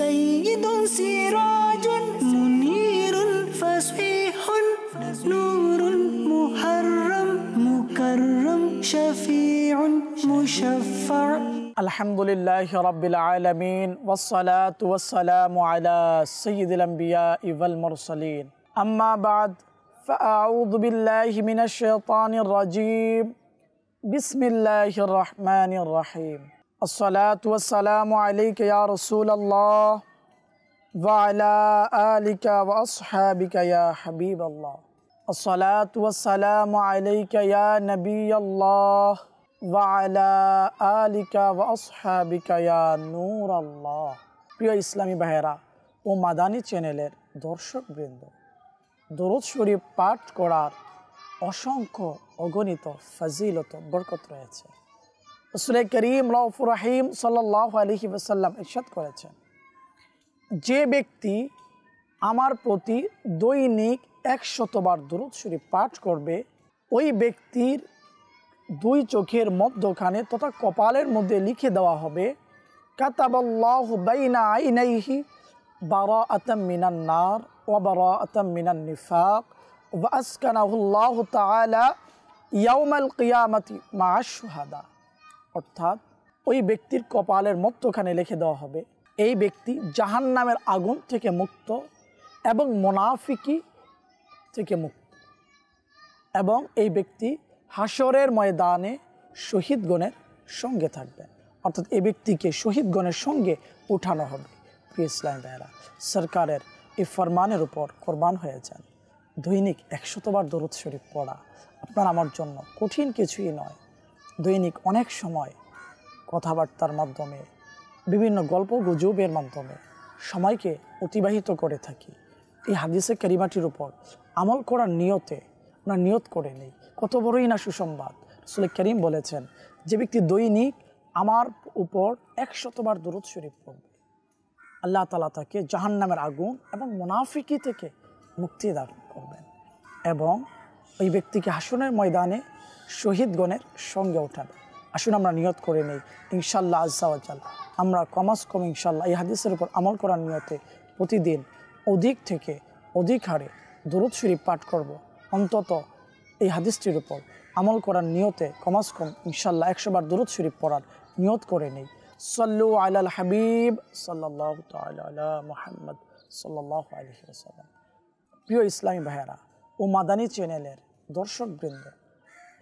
سيد سراج منير فصيح نور محرم مكرم شفيع مشفع. الحمد لله رب العالمين والصلاة والسلام على سيد الأنبياء والمرسلين. أما بعد فأعوذ بالله من الشيطان الرجيم. بسم الله الرحمن الرحيم. الصلاة والسلام عليك يا رسول الله وعلى آلك وأصحابك يا حبيب الله. الصلاة والسلام عليك يا نبي الله وعلى آلك وأصحابك يا نور الله. প্রিয় ইসলামী ভাইয়েরা ও মাদানী চ্যানেলের দর্শকবৃন্দ, দরুদ শরীফ পাঠ করার অসংখ্য অগণিত ফজিলত বরকত রয়েছে। রাসূল করিম রউফুর রহিম সাল্লাল্লাহু আলাইহি ওয়াসাল্লাম ইরশাদ করেছেন, যে ব্যক্তি আমার প্রতি দৈনিক 100 বার দরুদ শরীফ পাঠ করবে, ওই ব্যক্তির দুই চোখের মধ্যখানে তথা কপালের মধ্যে লিখে দেওয়া হবে, কাতাবাল্লাহু বাইনা আইনাইহি বারাআতাম মিনান নার ওয়া বারাআতাম মিনান নিফাক ওয়া আসকানাহুল্লাহু তাআলা ইয়াউমাল কিয়ামাতি মা'আশ শুহাদা। অর্থাৎ ওই ব্যক্তির কপালের মধ্যখানে লিখে দেওয়া হবে, এই ব্যক্তি জাহান্নামের আগুন থেকে মুক্ত এবং মুনাফিকি থেকে মুক্ত, এবং এই ব্যক্তি হাসরের ময়দানে শহীদগণের সঙ্গে থাকবেন। অর্থাৎ এই ব্যক্তিকে শহীদগণের সঙ্গে উঠানো হবে। প্রিয় ইসলাম ভাইয়েরা, সরকারের এই ফরমানের উপর কোরবান হয়ে যান। দৈনিক 100 বার দরুদ শরীফ পড়া আপনার আমার জন্য কঠিন কিছুই নয়। দৈনিক অনেক সময় কথাবার্তার মাধ্যমে, বিভিন্ন গল্প গুজবের মাধ্যমে সময়কে অতিবাহিত করে থাকি। এই হাদিসে কারিমাটির উপর আমল করার নিয়তে আমরা নিয়ত করে নেই। কত বড়ই না সুসংবাদ। রাসূল করিম বলেছেন, যে ব্যক্তি দৈনিক আমার উপর 100 বার দরুদ শরীফ পড়বে, আল্লাহ তাআলা তাকে জাহান্নামের আগুন এবং মুনাফিকি থেকে মুক্তি দান করবেন, এবং ওই ব্যক্তিকে হাসরের ময়দানে শহীদগণের সঙ্গে উঠাবে। আসুন আমরা নিয়ত করে নেই, ইনশাআল্লাহ আজ্জা ওয়া জাল আমরা কমাস কম ইনশাআল্লাহ এই হাদিসের উপর আমল করার নিয়তে প্রতিদিন অধিক থেকে অধিক হারে দরুদ শরীফ পাঠ করব। অন্তত এই হাদিসটির উপর আমল করার নিয়তে কমাস কম ইনশাআল্লাহ 100 বার দরুদ শরীফ পড়ার নিয়ত করে নেই। সাল্লু আলাল হাবিব সাল্লাল্লাহু তাআলা আলা মুহাম্মদ সাল্লাল্লাহু আলাইহি ওয়াসাল্লাম। প্রিয় ইসলামী ভাইয়েরা ও মাদানী চ্যানেলের দর্শকবৃন্দ,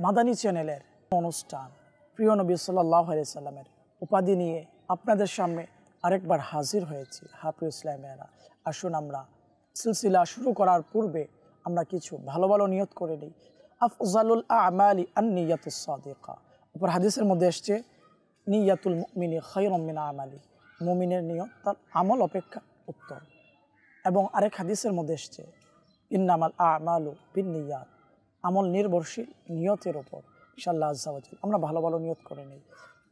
মাদানী চ্যানেলের অনুষ্ঠান প্রিয় নবী সাল্লাল্লাহু আলাইহি ওয়াসাল্লামের উপাধি নিয়ে আপনাদের সামনে আরেকবার হাজির হয়েছি। প্রিয় ইসলামী ভাইয়েরা, আসুন আমরা সিলসিলা শুরু করার পূর্বে আমরা কিছু ভালো ভালো নিয়ত করে নিই। আফজালুল আমালি আন-নিয়াতুস সাদিকা। উপর হাদিসের মধ্যে এসছে, নিয়াতুল মুমিনি খায়রুম মিন আমালি। মুমিনের নিয়ত তার আমল অপেক্ষা উত্তম। এবং আরেক হাদিসের মধ্যে এসছে, ইন্নামাল আমালু বিন্নিয়াত। আমল নির্ভরশীল নিয়তের উপর। ইনশাআল্লাহ আজ্জা ওয়া জাল আমরা ভালো ভালো নিয়ত করে নিই।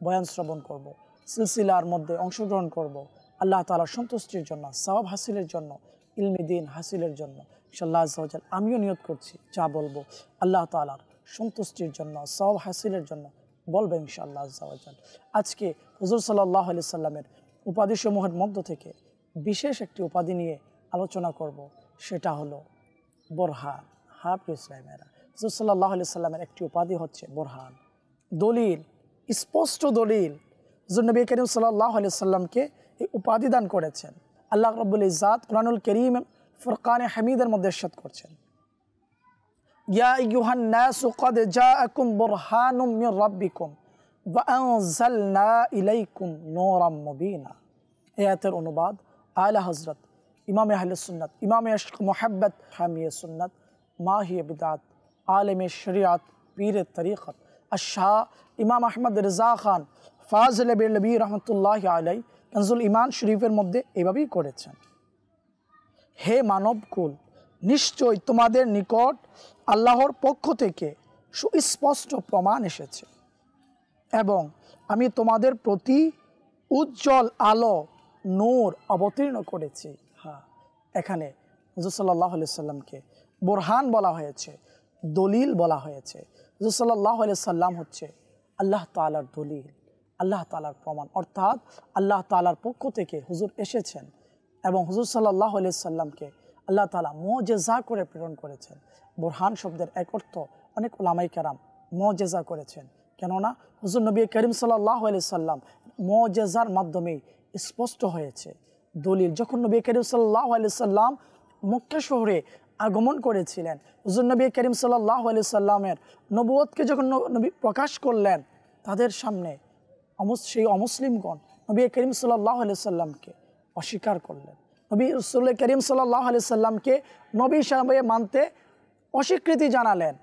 বয়ান শ্রবণ করব, সিলসিলার মধ্যে অংশগ্রহণ করব, আল্লাহ তাআলার সন্তুষ্টির জন্য, সওয়াব হাসিলের জন্য, ইলমি দ্বীন হাসিলের জন্য। ইনশাআল্লাহ আজ্জা ওয়া জাল আমিও নিয়ত করছি, যা বলবো আল্লাহ তাআলার সন্তুষ্টির জন্য, সওয়াব হাসিলের জন্য বলবো ইনশাআল্লাহ আজ্জা ওয়া জাল। আজকে হুজুর সাল্লাল্লাহু আলাইহি সাল্লামের উপাধিসমূহের মধ্য থেকে বিশেষ একটি উপাধি নিয়ে আলোচনা করব, সেটা হলো বোরহান। প্রিয় ইসলামীরা, হুজুর সাল্লাল্লাহু আলাইহি সাল্লামের একটি উপাধি হচ্ছে বোরহান, দলিল, স্পষ্ট দলিল। হুজুর নবী করিম সাল্লাল্লাহু আলাইহি সাল্লামকে এই উপাধি দান করেছেন। আল্লাহ রাব্বুল ইজ্জাত কুরআনুল কারীম ফুরকানে হামিদের মধ্যে ইরশাদ করছেন, ইয়া আইয়ুহান নাসু ক্বাদ জাআকুম বুরহানুম মির রাব্বিকুম ওয়া আনজালনা ইলাইকুম নূরাম মুবিনা। আয়াতের অনুবাদ আলা হযরত ইমাম আহলে সুন্নাত, ইমাম ইশক মুহাব্বত, হামিয়ে সুন্নাত, মাহিয়ে বিদআত, আলেমে শরিয়াত, পীরে তরিকত আশা ইমাম আহমদ রিজা খান ফাজলে বেলবী রহমতুল্লাহ আলাই কানজুল ইমান শরীফের মধ্যে এভাবেই করেছেন, হে মানবকুল, নিশ্চয় তোমাদের নিকট আল্লাহর পক্ষ থেকে সুস্পষ্ট প্রমাণ এসেছে এবং আমি তোমাদের প্রতি উজ্জ্বল আলো নূর অবতীর্ণ করেছি। এখানে হুজুর সাল্লাল্লাহু আলাইহি সাল্লামকে বোরহান বলা হয়েছে, দলিল বলা হয়েছে। হুজুর সাল্লাল্লাহু আলাইহি সাল্লাম হচ্ছে আল্লাহ তাআলার দলিল, আল্লাহ তাআলার প্রমাণ, অর্থাৎ আল্লাহ তাআলার পক্ষ থেকে হুজুর এসেছেন এবং হুজুর সাল্লাল্লাহু আলাইহি সাল্লামকে আল্লাহ তাআলা মুজিজা করে প্রেরণ করেছেন। বুরহান শব্দের এক অর্থ অনেক উলামায়ে কেরাম মুজিজা করেছেন, কেননা হুজুর নবী করিম সাল্লাল্লাহু আলাইহি সাল্লাম মুজিজার মাধ্যমেই স্পষ্ট হয়েছে দলিল। যখন নবী করিম সাল্লাল্লাহু আলাইহি সাল্লাম মক্কা শহরে আগমন করেছিলেন, হুজুর নবী করিম সাল্লাল্লাহু আলাইহি সাল্লামের নবুয়তকে যখন নবী প্রকাশ করলেন, তাদের সামনে সেই অমুসলিমগণ নবী করিম সাল্লাল্লাহু আলাইহি সাল্লামকে অস্বীকার করলেন। নবী রাসূল করিম সাল্লাল্লাহু আলাইহি সাল্লামকে নবী হিসাবে মানতে অস্বীকৃতি জানালেন।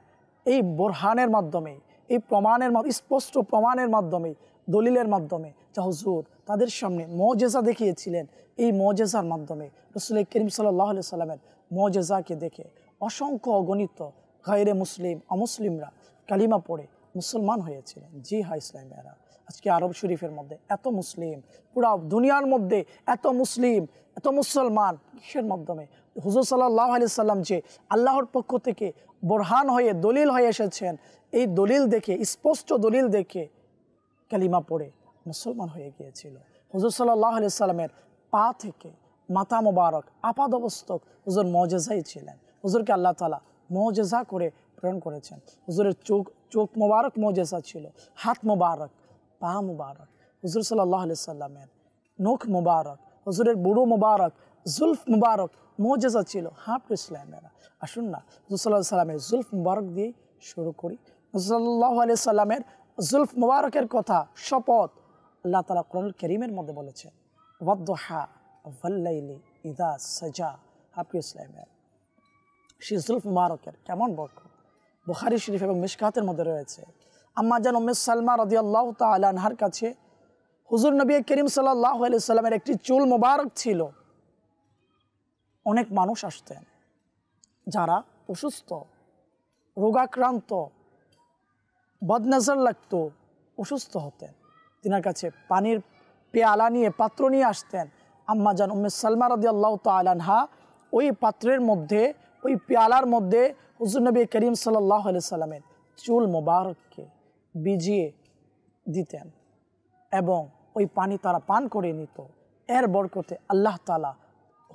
এই বুরহানের মাধ্যমে, এই প্রমাণের স্পষ্ট প্রমাণের মাধ্যমে, দলিলের মাধ্যমে যা হুজুর তাদের সামনে মুজিজা দেখিয়েছিলেন, এই মুজিজার মাধ্যমে রাসূল করিম সাল্লাল্লাহু আলাইহি সাল্লামের মুজিজাকে দেখে অসংখ্য অগণিত গায়রে মুসলিম অমুসলিমরা কালিমা পড়ে মুসলমান হয়েছিলেন। জি হ্যাঁ ইসলামীরা, আজকে আরব শরীফের মধ্যে এত মুসলিম, পুরা দুনিয়ার মধ্যে এত মুসলিম, এত মুসলমান কিসের মাধ্যমে? হুজুর সাল্লাল্লাহু আলাইহি সাল্লাম যে আল্লাহর পক্ষ থেকে বুরহান হয়ে দলিল হয়ে এসেছেন, এই দলিল দেখে, স্পষ্ট দলিল দেখে কালিমা পড়ে মুসলমান হয়ে গিয়েছিল। হুজুর সাল্লাল্লাহু আলাইহি সাল্লামের পা থেকে মাথা মোবারক আপাদমস্তক হুজুর মুজিজাই ছিলেন। হুজুরকে আল্লাহ তাআলা মুজিজা করে প্রেরণ করেছেন। হুজুরের চোখ মোবারক মুজিজা ছিল, হাত মোবারক, পা মোবারক, হুজুর সাল্লাল্লাহু আলাইহি সাল্লামের নখ মোবারক, হুজুরের বুড়ো মোবারক, জুলফ মোবারক মুজিজা ছিল। হ্যাঁ ইসলামেরা, আসুন না হুজুর সাল্লাল্লাহু আলাইহি সাল্লামের জুলফ মোবারক দিয়ে শুরু করি। হুজুর সাল্লাল্লাহু আলাইহি সাল্লামের জুলফ মোবারকের কথা শপথ আল্লাহ তাআলা কোরআনুল কারীমের মধ্যে বলেছেন, ওয়াদ-দুহা ওয়াল-লাইলি ইযা সাজা। হাফিজ ইসলামের সেই জুলফ মোবারকের কেমন বরকত বুখারী শরীফ এবং মিশকাতের মধ্যে রয়েছে। আম্মা জান উম্মে সালমা রাদিয়াল্লাহু তাআলা আনহার কাছে হুজুর নবী করিম সাল্লাল্লাহু আলাইহি সাল্লামের একটি চুল মোবারক ছিল। অনেক মানুষ আসতেন যারা অসুস্থ, রোগাক্রান্ত, বদনজর লাগতো, অসুস্থ হতেন, তিনার কাছে পানির পেয়ালা নিয়ে, পাত্র নিয়ে আসতেন। আম্মা জান উম্মে সালমা রাদিয়াল্লাহু তাআলা আনহা ওই পাত্রের মধ্যে, ওই পেয়ালার মধ্যে হুজুর নবী করিম সাল্লাল্লাহু আলাইহি সাল্লামের চুল মোবারককে ভিজিয়ে দিতেন এবং ওই পানি তারা পান করে নিত। এর বরকতে আল্লাহ তাআলা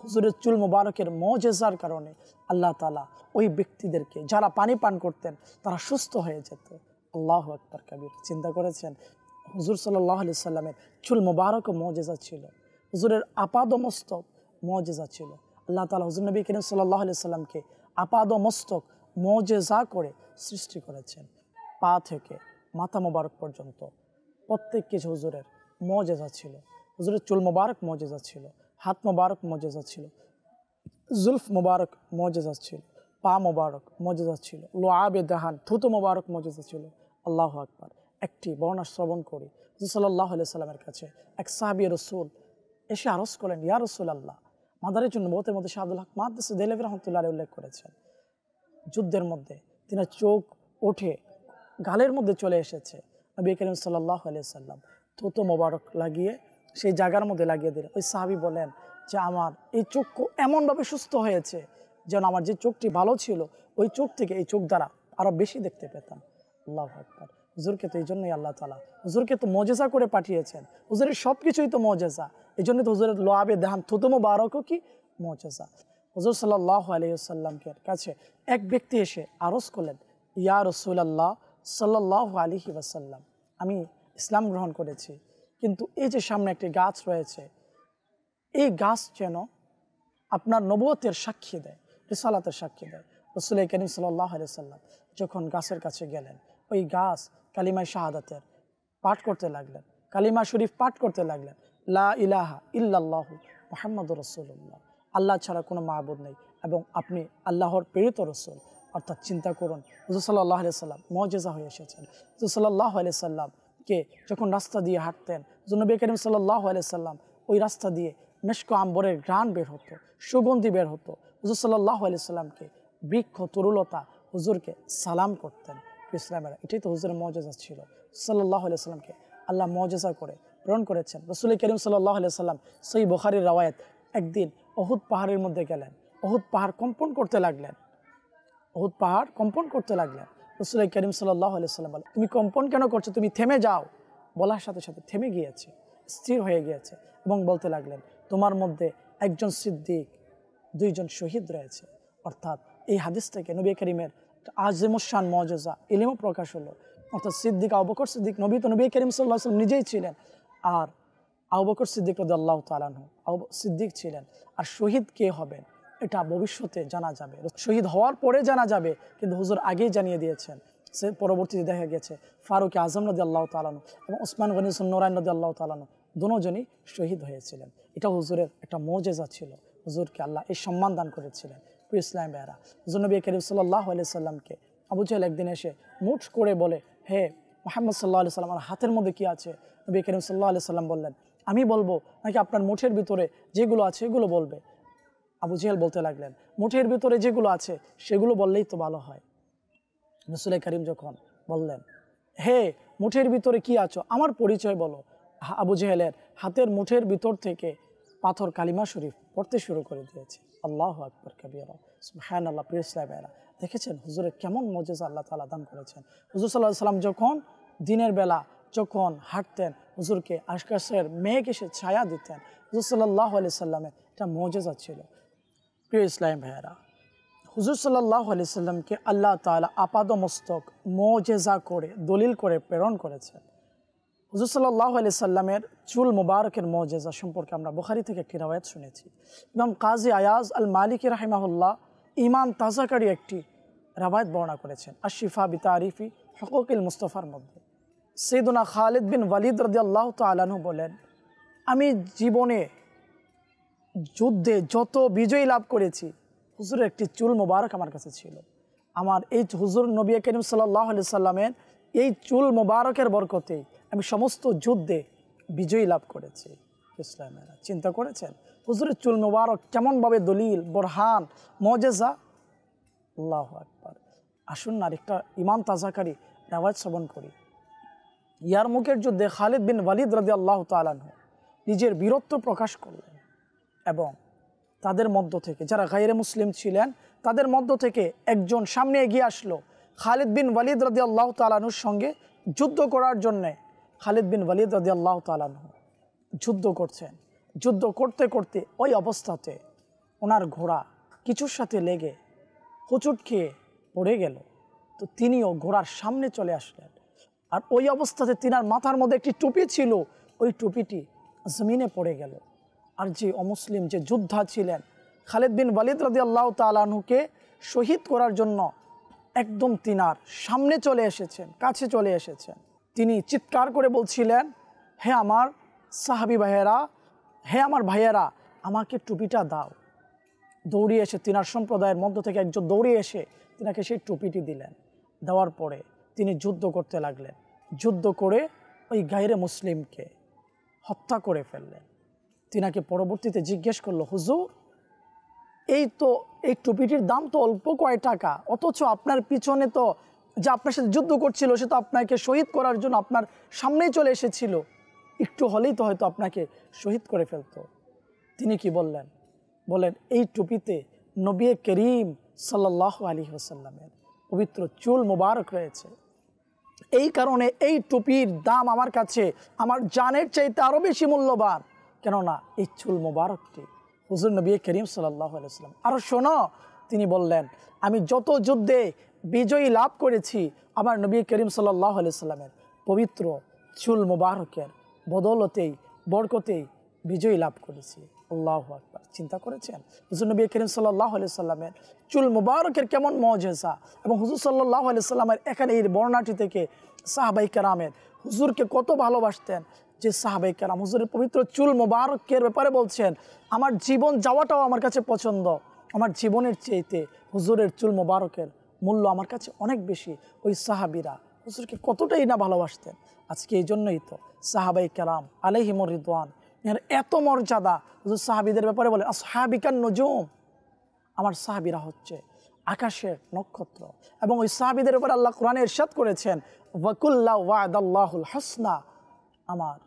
হুজুরের চুল মোবারকের মুজিজার কারণে আল্লাহ তাআলা ওই ব্যক্তিদেরকে যারা পানি পান করতেন তারা সুস্থ হয়ে যেত। আল্লাহু আকবার কাবীর। চিন্তা করেছেন হুজুর সাল্লাল্লাহু আলাইহি সাল্লামের চুল মোবারকও মুজিজা ছিল, হুজুরের আপাদমস্তক মুজিজা ছিল। আল্লাহ তাআলা হুজুর নবী করিম সাল্লাল্লাহু আলাইহি সাল্লামকে আপাদমস্তক মুজিজা করে সৃষ্টি করেছেন। পা থেকে মাথা মোবারক পর্যন্ত প্রত্যেক কিছু হুজুরের মুজিজা ছিল। হুজুরের চুল মোবারক মুজিজা ছিল, হাত মোবারক মুজিজা ছিল, জুলফ মোবারক মুজিজা ছিল, পা মোবারক মুজিজা ছিল, লোআবে দাহান থুতু মোবারক মুজিজা ছিল। আল্লাহু আকবার। একটি বর্ণনা শ্রবণ করি। হুজুর সাল্লাল্লাহু আলাইহি সাল্লামের কাছে এক সাহাবী রাসূল এসে আরজ করলেন, ইয়া রাসূলুল্লাহ, মাদারের জন্য বহুতের মধ্যে শাহ আব্দুল হক মুহাদ্দিস দেহলভী রাহমাতুল্লাহ আলাইহি উল্লেখ করেছেন, যুদ্ধের মধ্যে তিনার চোখ ওঠে গালের মধ্যে চলে এসেছে। নবী করিম সাল্লাল্লাহু আলাইহি সাল্লাম থুতু মোবারক লাগিয়ে সেই জায়গার মধ্যে লাগিয়ে দিলেন। ওই সাহাবী বলেন যে আমার এই চক্ষু এমনভাবে সুস্থ হয়েছে যেন আমার যে চোখটি ভালো ছিল ওই চোখ থেকে এই চোখ দ্বারা আরও বেশি দেখতে পেতাম। আল্লাহু আকবার। হুজুরকে তো এই জন্যই আল্লাহ তাআলা হুজুরকে তো মুজিজা করে পাঠিয়েছেন। হুজুরের সব কিছুই তো মুজিজা, এই জন্য তো হুজুরের লোআবে দাহান থুতু মোবারকও কি মুজিজা। হুজুর সাল্লাল্লাহু আলাইহি ওয়াসাল্লামের কাছে এক ব্যক্তি এসে আরজ করলেন, ইয়া রাসূলুল্লাহ সাল্লাল্লাহু আলাইহি ওয়াসাল্লাম, আমি ইসলাম গ্রহণ করেছি, কিন্তু এই যে সামনে একটি গাছ রয়েছে, এই গাছ যেন আপনার নবুয়তের সাক্ষী দেয়, রিসালাতের সাক্ষী দেয়। রাসূল করিম সাল্লাল্লাহু আলাইহি ওয়াসাল্লাম যখন গাছের কাছে গেলেন, ওই গাছ কালিমা শাহাদাতের পাঠ করতে লাগলেন, কালিমা শরীফ পাঠ করতে লাগলেন, লা ইলাহা ইল্লাল্লাহু মুহাম্মাদুর রাসূলুল্লাহ, আল্লাহ ছাড়া কোনো মাবুদ নেই এবং আপনি আল্লাহর প্রেরিত রাসূল। অর্থাৎ চিন্তা করুন, হুজুর সাল্লাল্লাহু আলাইহি সাল্লাম মুজিজা হয়ে এসেছেন। হুজুর সাল্লাল্লাহু আলাইহি সাল্লামকে যখন রাস্তা দিয়ে হাঁটতেন, হুজুর নবী করিম সাল্লাল্লাহু আলাইহি সাল্লাম ওই রাস্তা দিয়ে মেশক আম্বরের ঘ্রাণ বের হতো, সুগন্ধি বের হতো। হুজুর সাল্লাল্লাহু আলাইহি সাল্লামকে বৃক্ষ তরুলতা হুজুরকে সালাম করতেন। ইসলামের এটাই তো হুজুরের মুজিজা ছিল। সাল্লাল্লাহু আলাইহি সাল্লামকে আল্লাহ মুজিজা করে প্রেরণ করেছেন। রাসূল করিম সাল্লাল্লাহু আলাইহি সাল্লাম সহিহ বুখারীর রওয়ায়াত, একদিন উহুদ পাহাড়ের মধ্যে গেলেন, উহুদ পাহাড় কম্পন করতে লাগলেন, উহুদ পাহাড় কম্পন করতে লাগলেন। রাসূল করিম সাল্লাল্লাহু আলাইহি সাল্লাম বলেন, তুমি কম্পন কেন করছো, তুমি থেমে যাও। বলার সাথে সাথে থেমে গিয়েছে, স্থির হয়ে গিয়েছে এবং বলতে লাগলেন, তোমার মধ্যে একজন সিদ্দিক, দুইজন শহীদ রয়েছে। অর্থাৎ এই হাদিস থেকে নবী করিমের আযিমুশ-শান মুজিজা ইলমও প্রকাশ হলো। অর্থাৎ সিদ্দিক আবু বকর সিদ্দিক, নবী তো নবী করিম সাল্লাল্লাহু আলাইহি ওয়াসাল্লাম নিজেই ছিলেন, আর আবু বকর সিদ্দিক রাদিয়াল্লাহু তাআলা আনহু সিদ্দিক ছিলেন। আর শহীদ কে হবেন এটা ভবিষ্যতে জানা যাবে, শহীদ হওয়ার পরে জানা যাবে, কিন্তু হুজুর আগেই জানিয়ে দিয়েছেন। সে পরবর্তীতে দেখা গেছে ফারুক আজম রাদিয়াল্লাহু তাআলা আনহু এবং ওসমান গনি সুন্নুরাইন রাদিয়াল্লাহু তাআলা আনহু দুজনই শহীদ হয়েছিলেন। এটা হুজুরের একটা মুজিজা ছিল, হুজুরকে আল্লাহ এই সম্মান দান করেছিলেন। প্রিয় ইসলাম ভাইরা, হুজুর নবী করিম সাল্লাল্লাহু আলাইহি সাল্লামকে আবু জাহেল একদিন এসে মুঠ করে বলে, হে মুহাম্মদ সাল্লাল্লাহু আলাইহি সাল্লাম, আমার হাতের মধ্যে কি আছে? নবী করিম সাল্লাল্লাহু আলাইহি সাল্লাম বললেন, আমি বলবো নাকি আপনার মুঠের ভিতরে যেগুলো আছে এগুলো বলবে? আবু জাহেল বলতে লাগলেন, মুঠের ভিতরে যেগুলো আছে সেগুলো বললেই তো ভালো হয়। রাসূল করিম যখন বললেন, হে মুঠের ভিতরে কি আছো, আমার পরিচয় বলো, আবু জাহেলের হাতের মুঠের ভিতর থেকে পাথর কালিমা শরীফ পড়তে শুরু করে দিয়েছে। আল্লাহু আকবার কাবীরা, সুবহানাল্লাহ। প্রিয় ইসলামেরা, দেখেছেন হুজুরের কেমন মুজিজা আল্লাহ তাআলা দান করেছেন। হুজুর সাল্লাল্লাহু আলাইহি সাল্লাম যখন দিনের বেলা যখন হাঁটতেন, হুজুরকে আকাশের মেঘ এসে ছায়া দিতেন। হুজুর সাল্লাল্লাহু আলাইহি সাল্লামের এটা মুজিজা ছিল। প্রিয় ইসলাম ভাইয়েরা, হুজুর সাল্লাল্লাহু আলাইহি সাল্লামকে আল্লাহ তাআলা আপাদমস্তক মুজিজা করে দলিল করে প্রেরণ করেছেন। হুজুর সাল্লাল্লাহু আলাইহি সাল্লামের চুল মুবারকের মুজিজা সম্পর্কে আমরা বুখারী থেকে একটি রওয়ায়াত শুনেছি। ইমাম কাজী আয়াজ আল মালিকি রাহিমাহুল্লাহ ইমান তাজাকারী একটি রওয়ায়াত বর্ণনা করেছেন আশ-শিফা বিতারিফি হুকুকিল মুস্তাফার মধ্যে। সাইয়েদুনা খালিদ বিন ওয়ালিদ রাদিয়াল্লাহু তাআলা আনহু বলেন, আমি জীবনে যুদ্ধে যত বিজয় লাভ করেছি, হুজুরের একটি চুল মুবারক আমার কাছে ছিল। আমার এই হুজুর নবী করিম সাল্লাল্লাহু আলাইহি সাল্লামের এই চুল মুবারকের বরকতে আমি সমস্ত যুদ্ধে বিজয় লাভ করেছি। ইসলামেরা, চিন্তা করেছেন হুজুরের চুল মুবারক কেমনভাবে দলিল, বোরহান, মুজিজা। আল্লাহু আকবার। আসুন না আরেকটা ইমান তাজাকারী রওয়ায়াত শ্রবণ করি। ইয়ারমুকের যুদ্ধে খালিদ বিন ওয়ালিদ রাদিয়াল্লাহু তাআলা আনহু নিজের বীরত্ব প্রকাশ করলেন এবং তাদের মধ্য থেকে যারা গায়রে মুসলিম ছিলেন তাদের মধ্য থেকে একজন সামনে এগিয়ে আসলো খালিদ বিন ওয়ালিদ রাদিয়াল্লাহু তাআলা আনহুর সঙ্গে যুদ্ধ করার জন্যে। খালিদ বিন ওয়ালিদ রাদিয়াল্লাহু তাআলা আনহু যুদ্ধ করছেন। যুদ্ধ করতে করতে ওই অবস্থাতে ওনার ঘোড়া কিছুর সাথে লেগে হোঁচট খেয়ে পড়ে গেল। তো তিনিও ঘোড়ার সামনে চলে আসলেন, আর ওই অবস্থাতে তিনার মাথার মধ্যে একটি টুপি ছিল, ওই টুপিটি জমিনে পড়ে গেল। আর যে অমুসলিম যে যোদ্ধা ছিলেন খালিদ বিন ওয়ালিদ রাদিয়াল্লাহু তাআলা আনহুকে শহীদ করার জন্য একদম তিনার সামনে চলে এসেছেন, কাছে চলে এসেছেন। তিনি চিৎকার করে বলছিলেন, হে আমার সাহাবী ভাইয়েরা, হে আমার ভাইয়েরা, আমাকে টুপিটা দাও। দৌড়িয়ে এসে তিনার সম্প্রদায়ের মধ্য থেকে একজন দৌড়িয়ে এসে তিনাকে সেই টুপিটি দিলেন। দেওয়ার পরে তিনি যুদ্ধ করতে লাগলেন। যুদ্ধ করে ওই গায়রে মুসলিমকে হত্যা করে ফেললেন। তিনাকে পরবর্তীতে জিজ্ঞেস করলো, হুজুর এই টুপিটির দাম তো অল্প কয় টাকা, অথচ আপনার পিছনে তো যে আপনার সাথে যুদ্ধ করছিল সে তো আপনাকে শহীদ করার জন্য আপনার সামনেই চলে এসেছিল, একটু হলেই তো হয়তো আপনাকে শহীদ করে ফেলতো। তিনি কি বললেন? বলেন, এই টুপিতে নবী করিম সাল্লাল্লাহু আলাইহি ওয়াসাল্লামের পবিত্র চুল মুবারক রয়েছে। এই কারণে এই টুপির দাম আমার কাছে আমার জানের চাইতে আরও বেশি মূল্যবান, কেননা এই চুল মুবারকটি হুজুর নবী করিম সাল্লাল্লাহু আলাইহি ওয়াসাল্লাম। আর শোনো, তিনি বললেন, আমি যত যুদ্ধে বিজয়ী লাভ করেছি আমার নবী করিম সাল্লাল্লাহু আলাইহি ওয়াসাল্লামের পবিত্র চুল মুবারকের বদৌলতেই, বরকতেই বিজয়ী লাভ করেছি। আল্লাহু আকবার। চিন্তা করেছেন হুজুর নবী করিম সাল্লাল্লাহু আলাইহি ওয়াসাল্লামের চুল মুবারকের কেমন মুজিজা, এবং হুজুর সাল্লাল্লাহু আলাইহি ওয়াসাল্লামের এখানে এই বর্ণনাটি থেকে সাহাবায়ে কেরামের হুজুরকে কত ভালোবাসতেন, যে সাহাবায়ে কেরাম হুজুরের পবিত্র চুল মুবারকের ব্যাপারে বলছেন, আমার জীবন যাওয়াটাও আমার কাছে পছন্দ, আমার জীবনের চাইতে হুজুরের চুল মুবারকের মূল্য আমার কাছে অনেক বেশি। ওই সাহাবীরা হুজুরকে কতটাই না ভালোবাসতেন। আজকে এই জন্যই তো সাহাবায়ে কেরাম আলাইহিমুর রিদওয়ান এর এত মর্যাদা। হুজুর সাহাবীদের ব্যাপারে বলে, আসহাবিকান নুজুম, আমার সাহাবীরা হচ্ছে আকাশের নক্ষত্র। এবং ওই সাহাবীদের ব্যাপারে আল্লাহ কোরআনে ইরশাদ করেছেন, ওয়াকুল্লা ওয়াদাল্লাহুল হাসনা, আমার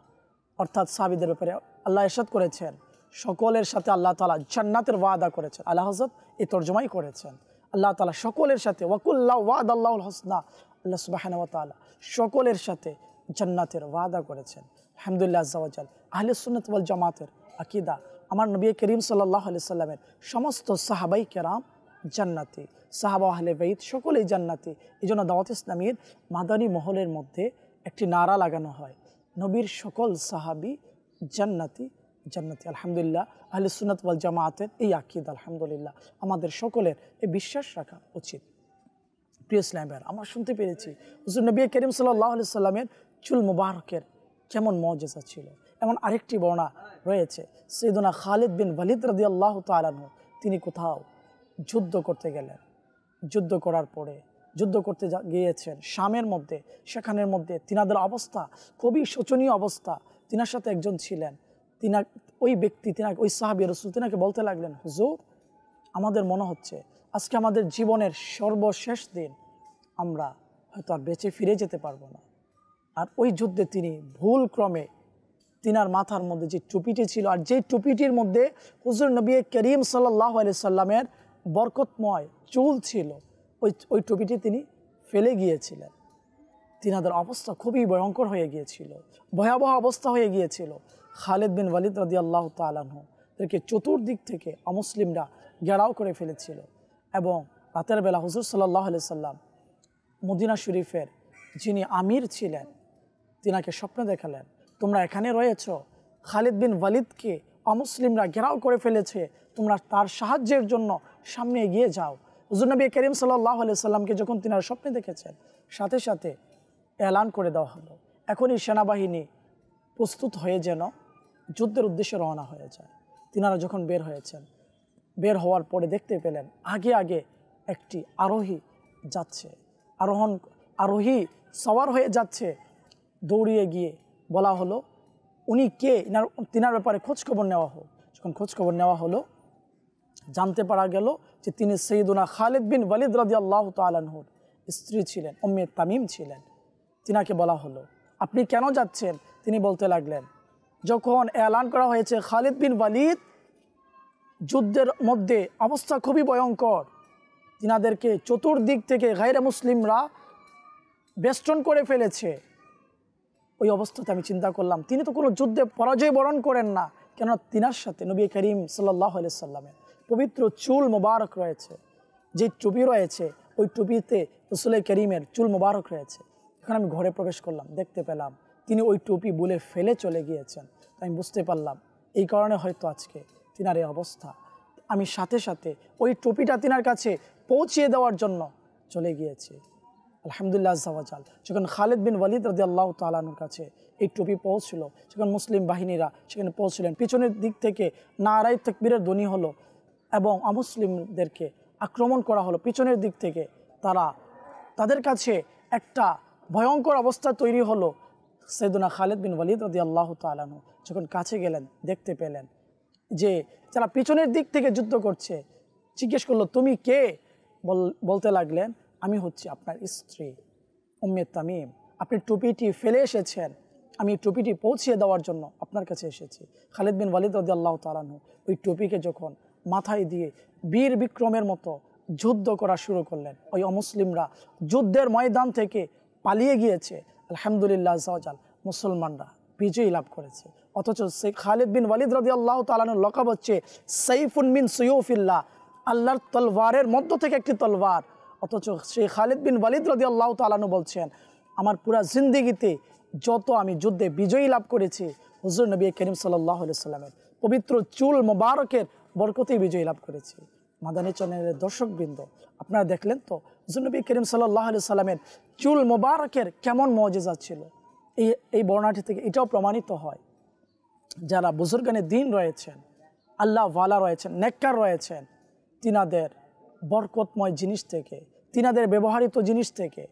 অর্থাৎ সাহাবীদের ব্যাপারে আল্লাহ ইরশাদ করেছেন সকলের সাথে আল্লাহ তাআলা জান্নাতের ওয়াদা করেছেন। আল্লাহ হযরত এই তরজমাই করেছেন, আল্লাহ তাআলা সকলের সাথে ওয়াকুল্লা ওয়াদাল্লাহুল হাসনা, আল্লাহ সুবহানাহু ওয়া তাআলা সকলের সাথে জান্নাতের ওয়াদা করেছেন। আলহামদুলিল্লাহ আজ্জা ওয়া জাল। আহলে সুন্নাত ওয়াল জামাতের আকীদা, আমার নবী করিম সাল্লাল্লাহু আলাইহি সাল্লামের সমস্ত সাহাবাই কেরাম জান্নাতি, সাহাবা আহলে বাইত সকলেই জান্নাতি। এই জন্য দাওয়াত ইসলামীর মাদানী মহলের মধ্যে একটি নারা লাগানো হয়, নবীর সকল সাহাবি জান্নাতি জান্নাতি। আলহামদুলিল্লাহ আহলে সুন্নাত ওয়াল জামাতের এই আকীদা আলহামদুলিল্লাহ আমাদের সকলের এই বিশ্বাস রাখা উচিত। প্রিয় ইসলাম ভাইয়েরা, আমরা শুনতে পেরেছি হুজুর নবী করিম সাল্লাল্লাহু আলাইহি সাল্লামের চুল মুবারকের কেমন মুআজিজা ছিল। এমন আরেকটি বর্ণনা রয়েছে, সাইয়েদুনা খালিদ বিন ওয়ালিদ রাদিয়াল্লাহু তাআলা আনহু তিনি কোথাও যুদ্ধ করতে গেলেন, যুদ্ধ করার পরে যুদ্ধ করতে গিয়েছেন শামের মধ্যে, সেখানের মধ্যে তিনাদের অবস্থা খুবই শোচনীয় অবস্থা। তিনার সাথে একজন ছিলেন, ওই ব্যক্তি ওই সাহাবী রাসূল তিনাকে বলতে লাগলেন, হুজুর আমাদের মনে হচ্ছে আজকে আমাদের জীবনের সর্বশেষ দিন, আমরা হয়তো আর বেঁচে ফিরে যেতে পারবো না। আর ওই যুদ্ধে তিনি ভুল ক্রমে তিনার মাথার মধ্যে যে টুপিটি ছিল, আর যেই টুপিটির মধ্যে হুজুর নবী করিম সাল্লাল্লাহু আলাইহি সাল্লামের বরকতময় চুল ছিল, ওই টুপিটি তিনি ফেলে গিয়েছিলেন। তিনাদের অবস্থা খুবই ভয়ঙ্কর হয়ে গিয়েছিল, ভয়াবহ অবস্থা হয়ে গিয়েছিল। খালিদ বিন ওয়ালিদ রাদিয়াল্লাহু তাআলা আনহু তাদেরকে চতুর্দিক থেকে অমুসলিমরা ঘেরাও করে ফেলেছিল। এবং রাতের বেলা হুজুর সাল্লাল্লাহু আলাইহি সাল্লাম মদিনা শরীফের যিনি আমির ছিলেন তিনাকে স্বপ্নে দেখালেন, তোমরা এখানে রয়েছ, খালিদ বিন ওয়ালিদকে অমুসলিমরা ঘেরাও করে ফেলেছে, তোমরা তার সাহায্যের জন্য সামনে এগিয়ে যাও। হুজুর নবী করিম সাল্লাল্লাহু আলাইহি সাল্লামকে যখন তিনারা স্বপ্নে দেখেছেন, সাথে সাথে এলান করে দেওয়া হলো, এখনই সেনাবাহিনী প্রস্তুত হয়ে যেন যুদ্ধের উদ্দেশ্যে রওনা হয়ে যায়। তিনারা যখন বের হয়েছেন, বের হওয়ার পরে দেখতে পেলেন আগে আগে একটি আরোহী যাচ্ছে, আরোহী সওয়ার হয়ে যাচ্ছে। দৌড়িয়ে গিয়ে বলা হলো উনি কে, তিনার ব্যাপারে খোঁজখবর নেওয়া হোক। যখন খোঁজখবর নেওয়া হলো, জানতে পারা গেল যে তিনি সাইয়েদুনা খালিদ বিন ওয়ালিদ রাদিয়াল্লাহু তাআলা আনহুর স্ত্রী ছিলেন, উম্মে তামিম ছিলেন। তিনাকে বলা হলো আপনি কেন যাচ্ছেন? তিনি বলতে লাগলেন, যখন এলান করা হয়েছে খালিদ বিন ওয়ালিদ যুদ্ধের মধ্যে অবস্থা খুবই ভয়ঙ্কর, তিনাদেরকে চতুর্দিক থেকে গায়রে মুসলিমরা বেষ্টন করে ফেলেছে, ওই অবস্থাতে আমি চিন্তা করলাম তিনি তো কোনো যুদ্ধে পরাজয় বরণ করেন না, কেননা তিনার সাথে নবী করিম সাল্লাল্লাহু আলাইহি সাল্লামের পবিত্র চুল মোবারক রয়েছে, যে টুপি রয়েছে ওই টুপিতে রাসূল করিমের চুল মোবারক রয়েছে। এখন আমি ঘরে প্রবেশ করলাম, দেখতে পেলাম তিনি ওই টুপি বুলে ফেলে চলে গিয়েছেন। আমি বুঝতে পারলাম এই কারণে হয়তো আজকে তিনার এই অবস্থা। আমি সাথে সাথে ওই টুপিটা তিনার কাছে পৌঁছিয়ে দেওয়ার জন্য চলে গিয়েছি। আলহামদুলিল্লাহ আজ্জা ওয়া জাল। যখন খালিদ বিন ওয়ালিদ রাদিয়াল্লাহু তাআলা আনহুর কাছে এই টুপি পৌঁছছিল, যখন মুসলিম বাহিনীরা সেখানে পৌঁছলেন, পিছনের দিক থেকে নারায়ে তাকবীরের ধ্বনি হলো এবং অমুসলিমদেরকে আক্রমণ করা হলো পিছনের দিক থেকে। তাদের কাছে একটা ভয়ঙ্কর অবস্থা তৈরি হলো। সাইয়েদুনা খালিদ বিন ওয়ালিদ রাদিয়াল্লাহু তাআলা আনহু যখন কাছে গেলেন, দেখতে পেলেন যে যারা পিছনের দিক থেকে যুদ্ধ করছে। জিজ্ঞেস করলো তুমি কে? বলতে লাগলেন আমি হচ্ছি আপনার স্ত্রী উম্মে তামিম, আপনি টুপিটি ফেলে এসেছেন, আমি টুপিটি পৌঁছিয়ে দেওয়ার জন্য আপনার কাছে এসেছি। খালিদ বিন ওয়ালিদ রাদিয়াল্লাহু তাআলা আনহু ওই টুপিকে যখন মাথায় দিয়ে বীর বিক্রমের মতো যুদ্ধ করা শুরু করলেন, ওই অমুসলিমরা যুদ্ধের ময়দান থেকে পালিয়ে গিয়েছে। আলহামদুলিল্লাহ আজ্জা ওয়া জাল, মুসলমানরা বিজয়ী লাভ করেছে। অথচ সেই খালিদ বিন ওয়ালিদ রাদিয়াল্লাহু তাআলা আনহুর লকাব হচ্ছে সাইফুন মিন সুয়ুফিল্লাহ, আল্লাহর তলওয়ারের মধ্য থেকে একটি তলওয়ার। অথচ সেই খালিদ বিন ওয়ালিদ রাদিয়াল্লাহু তাআলা আনহু বলছেন আমার পুরা জিন্দেগিতে যত আমি যুদ্ধে বিজয়ী লাভ করেছি হুজুর নবী করিম সাল্লাল্লাহু আলাইহি সাল্লামের পবিত্র চুল মোবারকের বরকতেই বিজয়ী লাভ করেছি। মাদানী চ্যানেলের দর্শকবৃন্দ, আপনারা দেখলেন তো হুজুর নবী করিম সাল্লাল্লাহু আলাইহি সাল্লামের চুল মোবারকের কেমন মুআজিজা ছিল। এই বর্ণনাটি থেকে এটাও প্রমাণিত হয় যারা বুজুর্গানে দিন রয়েছেন, আল্লাহ ওয়ালা রয়েছেন, নেককার রয়েছেন, তিনাদের বরকতময় জিনিস থেকে, তিনাদের ব্যবহৃত জিনিস থেকে,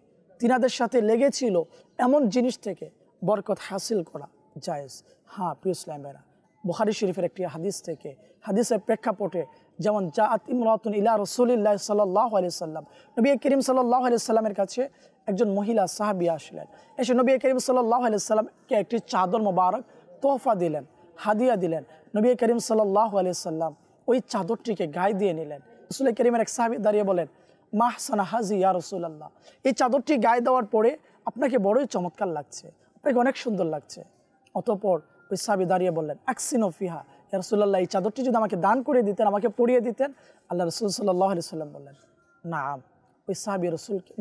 তিনাদের সাথে লেগেছিল এমন জিনিস থেকে বরকত হাসিল করা জায়েজ। হ্যাঁ প্রিয় ইসলামেরা, বুখারী শরীফের একটি হাদিস থেকে, হাদিসের প্রেক্ষাপটে যেমন জাআত ইমরাতুন ইলা রাসূলিল্লাহ সাল্লাল্লাহু আলাইহি সাল্লাম, নবী করিম সাল্লাল্লাহু আলাইহি সাল্লামের কাছে একজন মহিলা সাহাবী আসলেন। এসে নবী করিম সাল্লাল্লাহু আলাইহি সাল্লামকে একটি চাদর মোবারক তোহফা দিলেন, হাদিয়া দিলেন। নবী করিম সাল্লাল্লাহু আলাইহি সাল্লাম ওই চাদরটিকে গায়ে দিয়ে নিলেন। রাসূল করিমের এক সাহাবী দাঁড়িয়ে বলেন মা আহসানা হাজি ইয়া রাসূলুল্লাহ, এই চাদরটি গায়ে দেওয়ার পরে আপনাকে বড়ই চমৎকার লাগছে, আপনাকে অনেক সুন্দর লাগছে। অতঃপর ওই সাহাবী দাঁড়িয়ে বললেন, আকসিনু ফিহা, ইয়া রাসূলুল্লাহ, এই চাদরটি যদি আমাকে দান করে দিতেন, আমাকে পরিয়ে দিতেন। আল্লাহ রাসূল সাল্লাল্লাহু আলাইহি সাল্লাম বললেন, নাম। ওই সাহাবী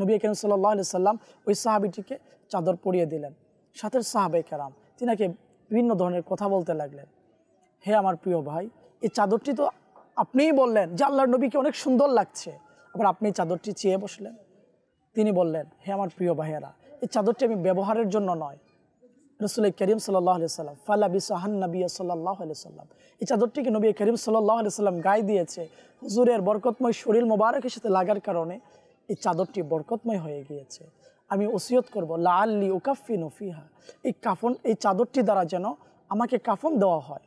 নবী করিম সাল্লাল্লাহু আলাইহি সাল্লাম ওই সাহাবীটিকে চাদর পরিয়ে দিলেন। সাথে সাহাবায়ে কেরাম তিনাকে বিভিন্ন ধরনের কথা বলতে লাগলেন। হে আমার প্রিয় ভাই, এই চাদরটি তো আপনিই বললেন যে আল্লাহর নবীকে অনেক সুন্দর লাগছে, আবার আপনি চাদরটি চেয়ে বসলেন। তিনি বললেন, হে আমার প্রিয় ভাইয়েরা, এই চাদরটি আমি ব্যবহারের জন্য নয়। রাসূল করিম সাল্লাল্লাহু আলাইহি সাল্লাম ফালাবিসাহান নবী সাল্লাল্লাহু আলাইহি সাল্লাম, এই চাদরটিকে নবী করিম সাল্লাল্লাহু আলাইহি সাল্লাম গায়ে দিয়েছে। হুজুরের বরকতময় শরীর মোবারকের সাথে লাগার কারণে এই চাদরটি বরকতময় হয়ে গিয়েছে। আমি ওসিয়ত করব, লাআল্লি উকাফিনু ফিহা, এই চাদরটি দ্বারা যেন আমাকে কাফন দেওয়া হয়।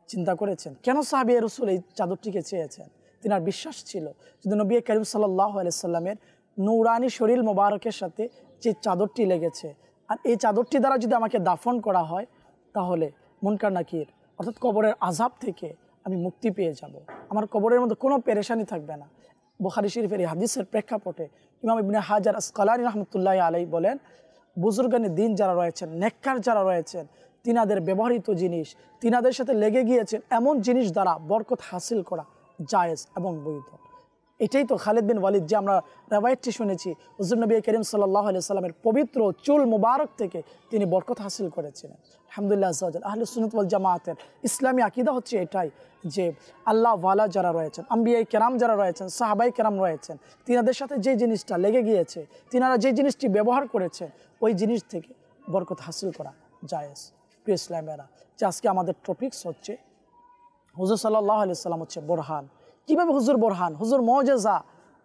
চিন্তা করেছেন কেন সাহাবী রাসূল এই চাদরটিকে চেয়েছেন? তিনার বিশ্বাস ছিল যদি নবী করিম সাল্লাল্লাহু আলাইহি সাল্লামের নূরানি শরীর মোবারকের সাথে যে চাদরটি লেগেছে, আর এই চাদরটি দ্বারা যদি আমাকে দাফন করা হয়, তাহলে মুনকার নাকির অর্থাৎ কবরের আযাব থেকে আমি মুক্তি পেয়ে যাব। আমার কবরের মধ্যে কোনো পেরেশানি থাকবে না। বুখারী শরীফের এই হাদিসের প্রেক্ষাপটে ইমাম ইবনে হাজার আসকালানী রাহমাতুল্লাহি আলাইহি বলেন, বুজুর্গানে দিন যারা রয়েছেন, নেককার যারা রয়েছেন, তিনাদের ব্যবহৃত জিনিস, তিনাদের সাথে লেগে গিয়েছেন এমন জিনিস দ্বারা বরকত হাসিল করা জায়েজ এবং বৈধ। এটাই তো খালিদ বিন ওয়ালিদ, যে আমরা রওয়ায়াতটি শুনেছি, হুজুর নবী করিম সাল্লাল্লাহু আলাইহি সাল্লামের পবিত্র চুল মুবারক থেকে তিনি বরকত হাসিল করেছিলেন। আলহামদুলিল্লাহ আযজা ওয়া জাল। আহলে সুন্নাত ওয়াল জামাতের ইসলামী আকীদা হচ্ছে এটাই যে আল্লাহ ওয়ালা যারা রয়েছেন, আম্বিয়ায়ে কেরাম যারা রয়েছেন, সাহাবায়ে কেরাম রয়েছেন, তিনাদের সাথে যে জিনিসটা লেগে গিয়েছে, তিনারা যে জিনিসটি ব্যবহার করেছেন, ওই জিনিস থেকে বরকত হাসিল করা জায়েজ। প্রিয় ইসলামেরা, যে আজকে আমাদের টপিকস হচ্ছে হুজুর সাল্লাল্লাহু আলাইহি সাল্লাম হচ্ছে বোরহান। কীভাবে হুজুর বোরহান, হুজুর মুআজিজা?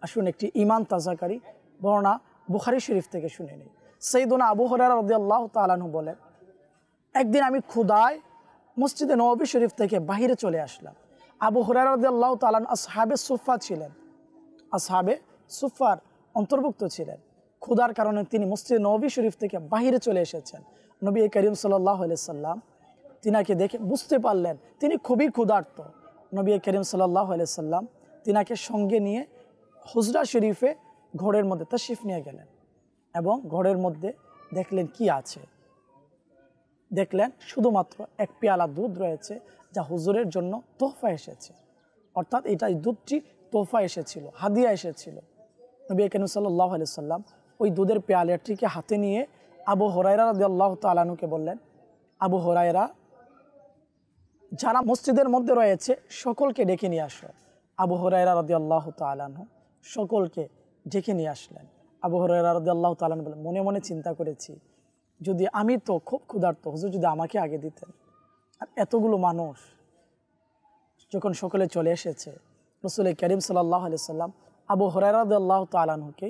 আসুন একটি ঈমান তাজাকারী বর্ণনা বুখারী শরীফ থেকে শুনে নিই। সাইয়্যিদুনা আবু হুরায়রা রাদিয়াল্লাহু তাআলা আনহু বলেন, একদিন আমি ক্ষুধায় মসজিদে নববী শরীফ থেকে বাহিরে চলে আসলাম। আবু হুরায়রা রাদিয়াল্লাহু তাআলা আসহাবে সুফফা ছিলেন, আসহাবে সুফফার অন্তর্ভুক্ত ছিলেন। ক্ষুধার কারণে তিনি মসজিদে নববী শরীফ থেকে বাহিরে চলে এসেছেন। নবী করিম সাল্লাল্লাহু আলাইহি সাল্লাম তিনাকে দেখে বুঝতে পারলেন তিনি খুবই ক্ষুধার্ত। নবী করিম সাল্লাল্লাহু আলাইহি সাল্লাম তিনাকে সঙ্গে নিয়ে হুজরা শরীফে ঘরের মধ্যে তাশরিফ নিয়ে গেলেন এবং ঘরের মধ্যে দেখলেন কি আছে। দেখলেন শুধুমাত্র এক পেয়ালা দুধ রয়েছে, যা হুজুরের জন্য তোহফা এসেছে। অর্থাৎ এই দুধটি তোহফা এসেছিল, হাদিয়া এসেছিল। নবী করিম সাল্লাল্লাহু আলাইহি সাল্লাম ওই দুধের পেয়ালাটিকে হাতে নিয়ে আবু হুরায়রা রাদিয়াল্লাহু তাআলা আনহুকে বললেন, আবু হুরায়রা, যারা মসজিদের মধ্যে রয়েছে সকলকে ডেকে নিয়ে আসো। আবু হুরায়রা রাদিয়াল্লাহু তাআলা আনহু সকলকে ডেকে নিয়ে আসলেন। আবু হুরায়রা রাদিয়াল্লাহু তাআলা আনহু বলেন, মনে মনে চিন্তা করেছি, যদি আমি তো খুব ক্ষুধার্ত, হুজুর যদি আমাকে আগে দিতেন। আর এতগুলো মানুষ যখন সকলে চলে এসেছে, রাসূল করিম সাল্লাল্লাহু আলাইহি সাল্লাম আবু হুরায়রা রাদিয়াল্লাহু তাআলা আনহুকে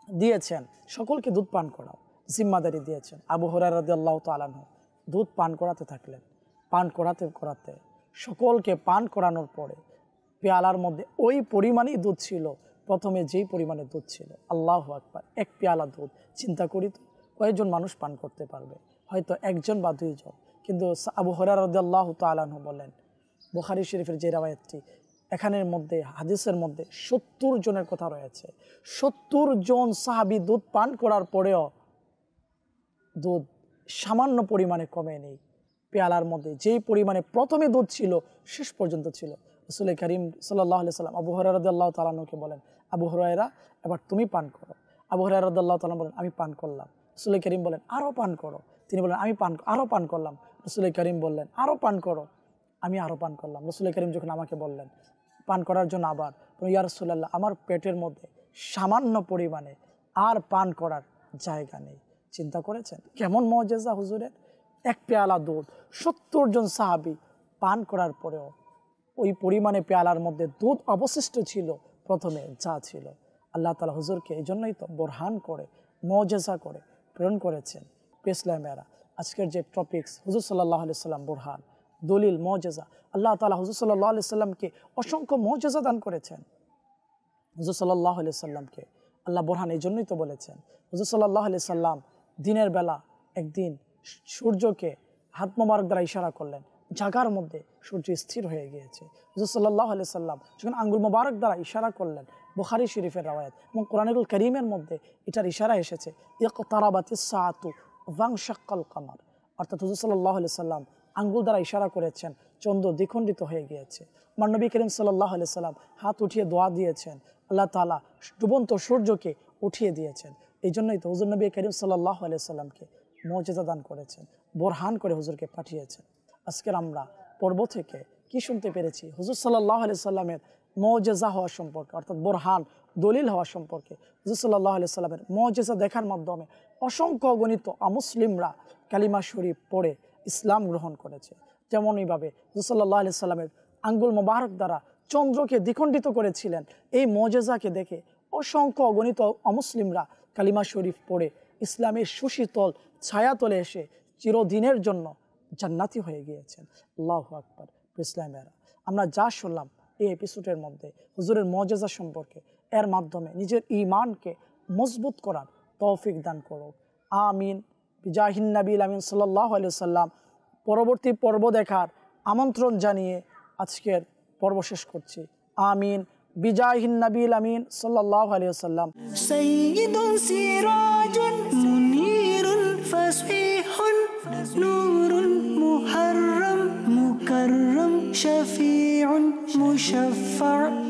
দিয়েছেন সকলকে দুধ পান করাও, জিম্মাদারি দিয়েছেন। আবু হুরায়রা রাদিয়াল্লাহু তাআলা আনহু দুধ পান করাতে থাকলেন। পান করাতে করাতে সকলকে পান করানোর পরে পেয়ালার মধ্যে ওই পরিমাণেই দুধ ছিল, প্রথমে যেই পরিমাণে দুধ ছিল। আল্লাহু আকবার, এক পেয়ালা দুধ। চিন্তা করি তো কয়েকজন মানুষ পান করতে পারবে? হয়তো একজন বা দুইজন। কিন্তু আবু হুরায়রা রাদিয়াল্লাহু তাআলা আনহু বলেন, বুখারী শরীফের যে রাওয়ায়াতটি, এখানের মধ্যে হাদিসের মধ্যে 70 জনের কথা রয়েছে। 70 জন সাহাবী দুধ পান করার পরেও দুধ সামান্য পরিমাণে কমে নেই। পেয়ালার মধ্যে যেই পরিমাণে প্রথমে দুধ ছিল শেষ পর্যন্ত ছিল। রাসূল করিম সাল্লাল্লাহু আলাইহি সাল্লাম আবু হুরায়রা রাদিয়াল্লাহু তাআলা আনহুকে বলেন, আবু হুরায়রা, এবার তুমি পান করো। আবু হুরায়রা রাদিয়াল্লাহু তাআলা বলেন, আমি পান করলাম। রাসূল করিম বলেন, আরও পান করো। তিনি বলেন, আমি আরও পান করলাম। রাসূল করিম বললেন, আরও পান করো। আমি আরও পান করলাম। রাসূল করিম যখন আমাকে বললেন পান করার জন্য, আবার ইয়া রাসূলুল্লাহ, আমার পেটের মধ্যে সামান্য পরিমাণে আর পান করার জায়গা নেই। চিন্তা করেছেন কেমন মুআজিজা হুজুরের? এক পেয়ালা দুধ 70 জন সাহাবী পান করার পরেও ওই পরিমাণে পেয়ালার মধ্যে দুধ অবশিষ্ট ছিল প্রথমে যা ছিল। আল্লাহ তাআলা হুজুরকে এই জন্যই তো বোরহান করে, মুআজিজা করে প্রেরণ করেছেন। ইসলামেরা, আজকের যে টপিকস হুজুর সাল্লাল্লাহু আলাইহি সাল্লাম বোরহান, দলিল, মুআজিজা। আল্লাহ তাআলা হুজুর সাল্লাল্লাহু আলাইহি সাল্লামকে অসংখ্য মুআজিজা দান করেছেন। হুজুর সাল্লাল্লাহু আলাইহি সাল্লামকে আল্লাহ বোরহান এই জন্যই তো বলেছেন। হুজুর সাল্লাল্লাহু আলাইহি সাল্লাম দিনের বেলা একদিন সূর্যকে হাত মোবারক দ্বারা ইশারা করলেন, জাগার মধ্যে সূর্য স্থির হয়ে গিয়েছে। হুজুর সাল্লাল্লাহু আলাইহি সাল্লাম যখন আঙ্গুল মোবারক দ্বারা ইশারা করলেন, বুখারী শরীফের রাওয়ায়াত এবং কোরআনুল কারীমের মধ্যে এটার ইশারা এসেছে, ইকতারাবাতিস সাআতু ওয়াংশাক্কাল কামার, অর্থাৎ হুজুর সাল্লাল্লাহু আলাইহি সাল্লাম আঙ্গুল দ্বারা ইশারা করেছেন চন্দ্র দ্বিখণ্ডিত হয়ে গিয়েছে। আমার নবী করিম সাল্লাল্লাহু আলাইহি সাল্লাম হাত উঠিয়ে দোয়া দিয়েছেন, আল্লাহ তাআলা ডুবন্ত সূর্যকে উঠিয়ে দিয়েছেন। এই জন্যই তো হুজুর নবী করিম সাল্লাল্লাহু আলাইহি সাল্লামকে মুজিজা দান করেছেন, বোরহান করে হুজুরকে পাঠিয়েছেন। আজকের আমরা পর্ব থেকে কি শুনতে পেরেছি? হুজুর সাল্লাল্লাহু আলাইহি সাল্লামের মুজিজা হওয়া সম্পর্কে, অর্থাৎ বোরহান দলিল হওয়া সম্পর্কে। হুজুর সাল্লাল্লাহু আলাইহি সাল্লামের মুজিজা দেখার মাধ্যমে অসংখ্য অগণিত অমুসলিমরা কালিমা শরীফ পড়ে ইসলাম গ্রহণ করেছে। যেমনইভাবে হুজুর সাল্লাল্লাহু আলাইহি সাল্লামের আঙ্গুল মোবারক দ্বারা চন্দ্রকে দ্বিখণ্ডিত করেছিলেন, এই মুজিজাকে দেখে অসংখ্য অগণিত অমুসলিমরা কালিমা শরীফ পড়ে ইসলামের সুশীতল ছায়াতলে এসে চিরদিনের জন্য জান্নাতি হয়ে গিয়েছেন। আল্লাহু আকবার। ইসলামেরা আমরা যা শুনলাম এই এপিসোডের মধ্যে হুজুরের মুজিজা সম্পর্কে, এর মাধ্যমে নিজের ঈমানকে মজবুত করার তৌফিক দান করুক। আমিন। বিজাহিন নবীল আমিন সাল্লাল্লাহু আলাইহি সাল্লাম। পরবর্তী পর্ব দেখার আমন্ত্রণ জানিয়ে আজকের পর্ব শেষ করছি। আমিন। বিজাহিন নবীল আমিন সাল্লাল্লাহু আলাইহি সাল্লাম। সাইয়্যিদুন সিরাজুন মুনীরুন ফাসীহুন নূরুন মুহাররাম মুকাররাম শাফীউন মুশাফফা'।